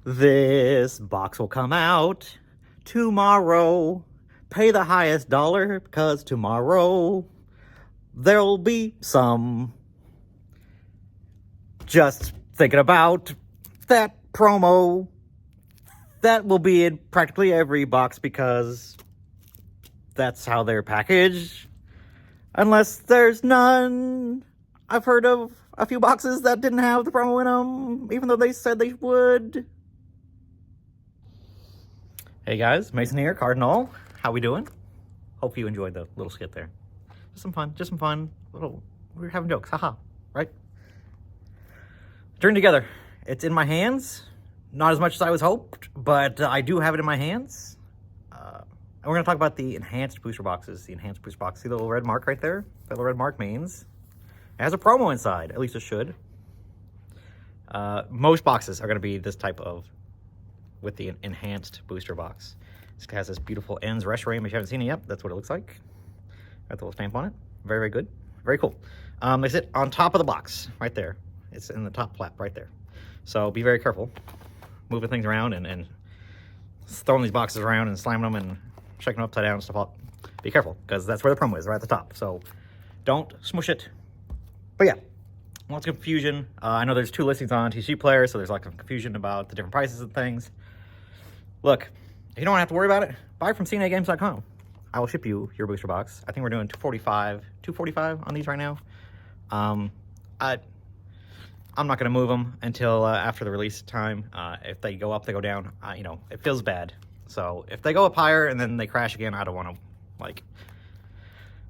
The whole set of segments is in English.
This box will come out tomorrow. Pay the highest dollar, because tomorrow there'll be some. Just thinking about that promo. That will be in practically every box, because that's how they're packaged. Unless there's none. I've heard of a few boxes that didn't have the promo in them, even though they said they would. Hey guys, Mason here, Cardinal. How we doing? Hope you enjoyed the little skit there. Just some fun. We're having jokes, haha, right? Journey together. It's in my hands. Not as much as I was hoped, but I do have it in my hands. And we're going to talk about the enhanced booster boxes. The enhanced booster box. See the little red mark right there? That little red mark means it has a promo inside. At least it should. Most boxes are going to be this type of, with the enhanced booster box. This has this beautiful ends rush ram. If you haven't seen it yet, that's what it looks like. Got the little stamp on it. Very, very good. Very cool. They sit on top of the box right there. It's in the top flap right there. So be very careful moving things around and throwing these boxes around and slamming them and shaking them upside down and stuff. Be careful, because that's where the promo is, right at the top. So don't smush it. But yeah, lots of confusion. I know there's 2 listings on TCGPlayer, so there's like some confusion about the different prices and things. Look, if you don't have to worry about it, buy from cnagames.com. I will ship you your booster box. I think we're doing $245 on these right now. I'm not going to move them until after the release time. If they go up, they go down. You know, it feels bad. So if they go up higher and then they crash again, I don't want to, like,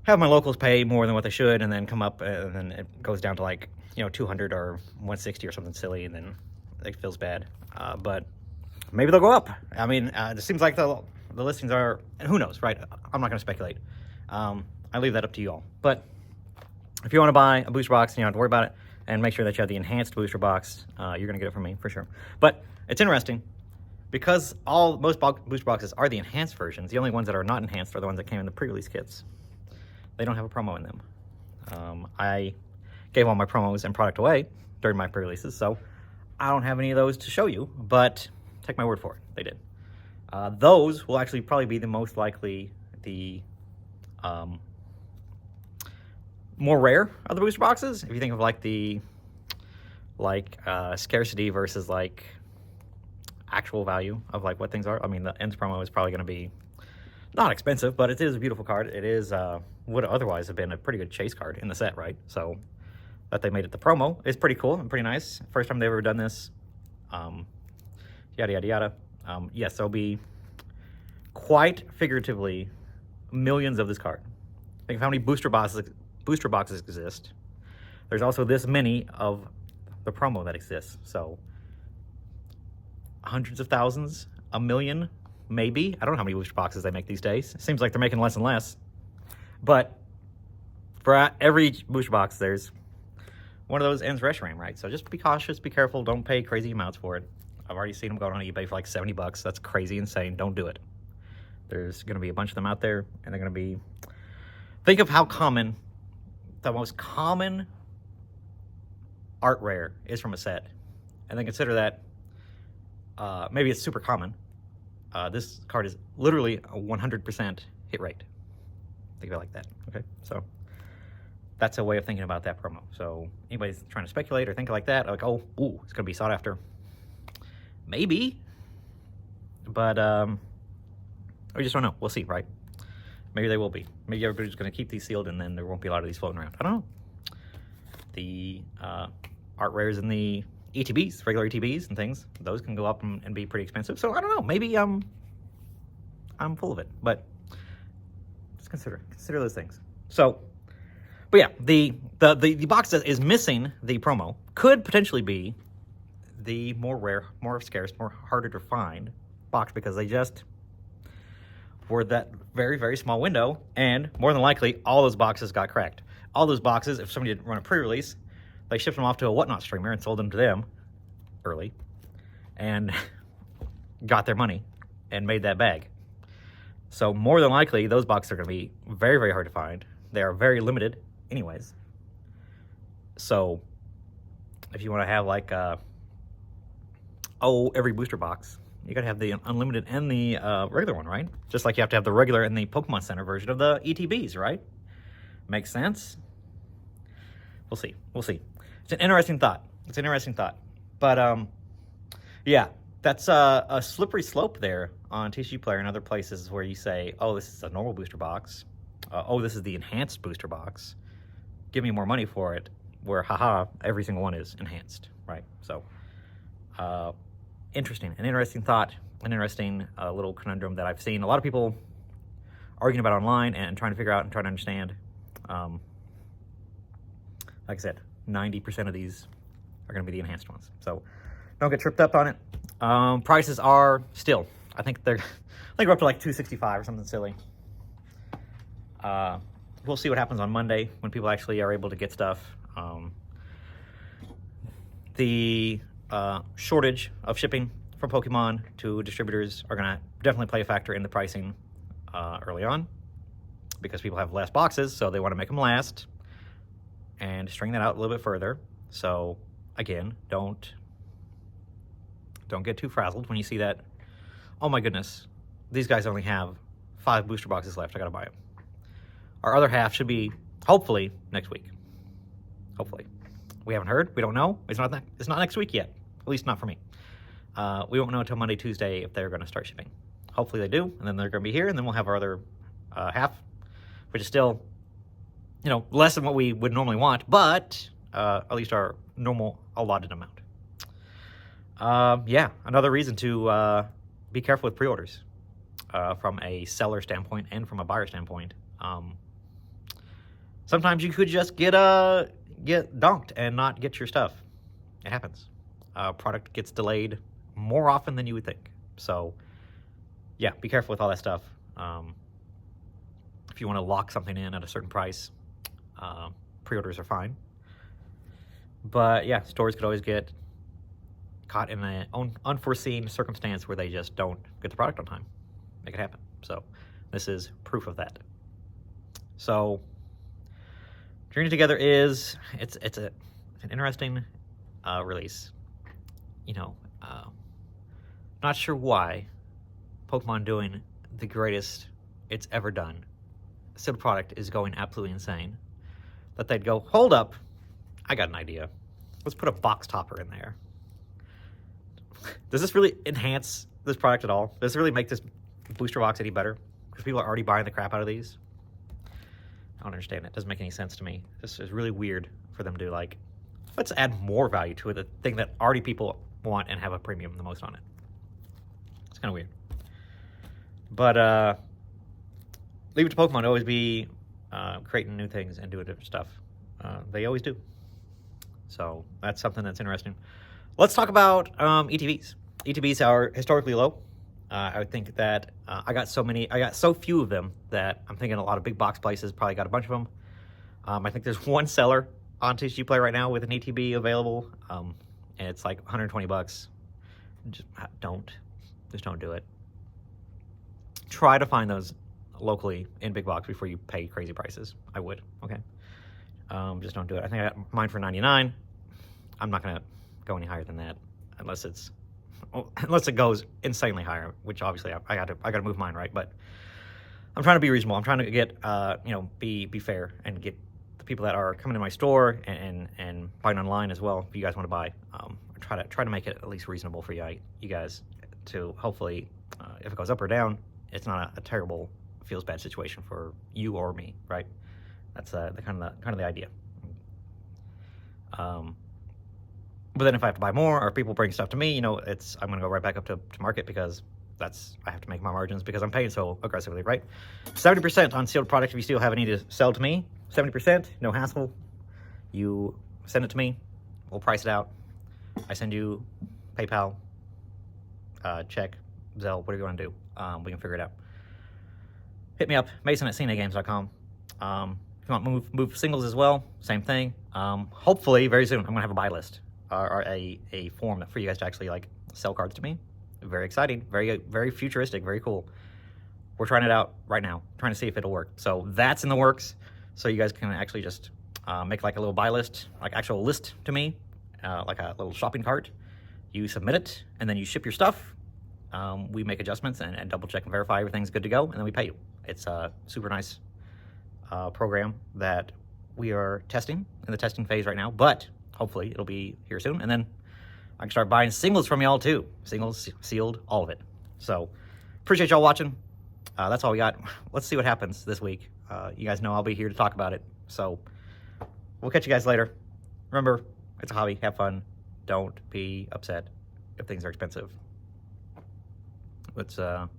have my locals pay more than what they should and then come up and then it goes down to, like, you know, 200 or 160 or something silly, and then it feels bad. But maybe they'll go up. I mean, it seems like the listings are, and who knows, right? I'm not going to speculate. I leave that up to you all. But if you want to buy a booster box and you don't have to worry about it, and make sure that you have the enhanced booster box, you're going to get it from me for sure. But it's interesting, because most booster boxes are the enhanced versions. The only ones that are not enhanced are the ones that came in the pre-release kits. They don't have a promo in them. I gave all my promos and product away during my pre-releases, so I don't have any of those to show you, but take my word for it, they did. Those will actually probably be the most likely the more rare of the booster boxes. If you think of like the scarcity versus like actual value of like what things are. I mean, the ends promo is probably going to be not expensive, but it is a beautiful card. It is would otherwise have been a pretty good chase card in the set, right? So that they made it the promo is pretty cool and pretty nice. First time they've ever done this. Yada yada yada. Yes, there'll be quite figuratively millions of this card. Think of how many booster boxes exist. There's also this many of the promo that exists. So hundreds of thousands, a million, maybe. I don't know how many booster boxes they make these days. It seems like they're making less and less. But for every booster box, there's one of those ends rush ram, right? So just be cautious, be careful, don't pay crazy amounts for it. I've already seen them going on eBay for like $70. That's crazy insane. Don't do it. There's going to be a bunch of them out there, and they're going to be... Think of how common the most common art rare is from a set, and then consider that maybe it's super common. This card is literally a 100% hit rate. Think of it like that. Okay, so that's a way of thinking about that promo. So anybody's trying to speculate or think like that, like, oh, ooh, it's gonna be sought after. Maybe, but we just don't know. We'll see, right? Maybe they will be. Maybe everybody's going to keep these sealed, and then there won't be a lot of these floating around. I don't know. The art rares in the ETBs, regular ETBs and things, those can go up and be pretty expensive. So I don't know. Maybe I'm full of it, but just consider those things. So, but yeah, the box that is missing the promo could potentially be the more rare, more scarce, more harder to find box, because they just were that very, very small window, and more than likely, all those boxes got cracked. All those boxes, if somebody did run a pre-release, they shipped them off to a whatnot streamer and sold them to them early, and got their money and made that bag. So more than likely, those boxes are going to be very, very hard to find. They are very limited anyways. So if you want to have like oh, every booster box, you gotta have the unlimited and the regular one, right? Just like you have to have the regular and the Pokemon Center version of the ETBs, right? Makes sense. We'll see. We'll see. It's an interesting thought. It's an interesting thought. But yeah, that's a slippery slope there on TCGPlayer and other places where you say, oh, this is a normal booster box. Oh, this is the enhanced booster box. Give me more money for it. Where, haha, every single one is enhanced, right? So, interesting. An interesting thought. An interesting little conundrum that I've seen a lot of people arguing about online and trying to figure out and trying to understand. Like I said, 90% of these are going to be the enhanced ones. So don't get tripped up on it. Prices are still, I think we're up to like $265 or something silly. We'll see what happens on Monday when people actually are able to get stuff. The shortage of shipping from Pokemon to distributors are going to definitely play a factor in the pricing early on, because people have less boxes, so they want to make them last and string that out a little bit further. So again, don't get too frazzled when you see that, oh my goodness, these guys only have 5 booster boxes left, I gotta buy them. Our other half should be hopefully next week. Hopefully. We haven't heard, we don't know. It's not next week yet, at least not for me. We won't know until Monday, Tuesday if they're gonna start shipping. Hopefully they do, and then they're gonna be here, and then we'll have our other half, which is still, you know, less than what we would normally want, but at least our normal allotted amount. Yeah, another reason to be careful with pre-orders from a seller standpoint and from a buyer standpoint. Sometimes you could just get donked and not get your stuff. It happens. Product gets delayed more often than you would think. So yeah, be careful with all that stuff. If you want to lock something in at a certain price, pre-orders are fine. But yeah, stores could always get caught in an unforeseen circumstance where they just don't get the product on time. Make it happen. So this is proof of that. So Journey Together it's an interesting release. You know, not sure why Pokemon doing the greatest it's ever done. Sealed product is going absolutely insane. That they'd go, hold up, I got an idea. Let's put a box topper in there. Does this really enhance this product at all? Does it really make this booster box any better? Because people are already buying the crap out of these. I don't understand it. It doesn't make any sense to me. This is really weird for them to, like, let's add more value to it, the thing that already people want and have a premium the most on it. It's kind of weird. But leave it to Pokemon to always be creating new things and doing different stuff. They always do. So that's something that's interesting. Let's talk about ETBs. ETBs are historically low. I would think that I got so few of them that I'm thinking a lot of big box places probably got a bunch of them. I think there's one seller on TCGPlayer right now with an ETB available, and it's like $120. Just don't do it. Try to find those locally in big box before you pay crazy prices. I would, okay? Just don't do it. I think I got mine for $99. I'm not gonna go any higher than that unless it goes insanely higher, which obviously I gotta move mine, right? But I'm trying to be reasonable. I'm trying to get be fair and get the people that are coming to my store and buying online as well. If you guys want to buy, try to make it at least reasonable for you guys to hopefully, if it goes up or down, it's not a terrible feels bad situation for you or me, right? That's the kind of the idea. But then if I have to buy more or people bring stuff to me, I'm going to go right back up to market because I have to make my margins because I'm paying so aggressively, right? 70% on sealed product if you still have any to sell to me. 70%, no hassle. You send it to me, we'll price it out. I send you PayPal, check, Zelle, whatever you want to do. We can figure it out. Hit me up, mason@cnagames.com. If you want move singles as well, same thing. Hopefully, very soon, I'm going to have a buy list. Or a form for you guys to actually sell cards to me. Very exciting, very very futuristic, very cool. We're trying it out right now, trying to see if it'll work. So that's in the works. So you guys can actually just make a little buy list, actual list to me, like a little shopping cart. You submit it, and then you ship your stuff. We make adjustments and double check and verify everything's good to go, and then we pay you. It's a super nice program that we are testing in the testing phase right now, but hopefully it'll be here soon, and then I can start buying singles from y'all too. Singles, sealed, all of it. So appreciate y'all watching. That's all we got. Let's see what happens this week. You guys know I'll be here to talk about it. So we'll catch you guys later. Remember, it's a hobby. Have fun. Don't be upset if things are expensive. Let's the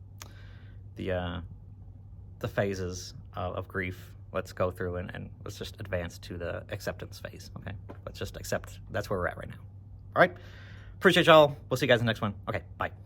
phases of grief. Let's go through and let's just advance to the acceptance phase. Okay, let's just accept. That's where we're at right now. All right. Appreciate y'all. We'll see you guys in the next one. Okay, bye.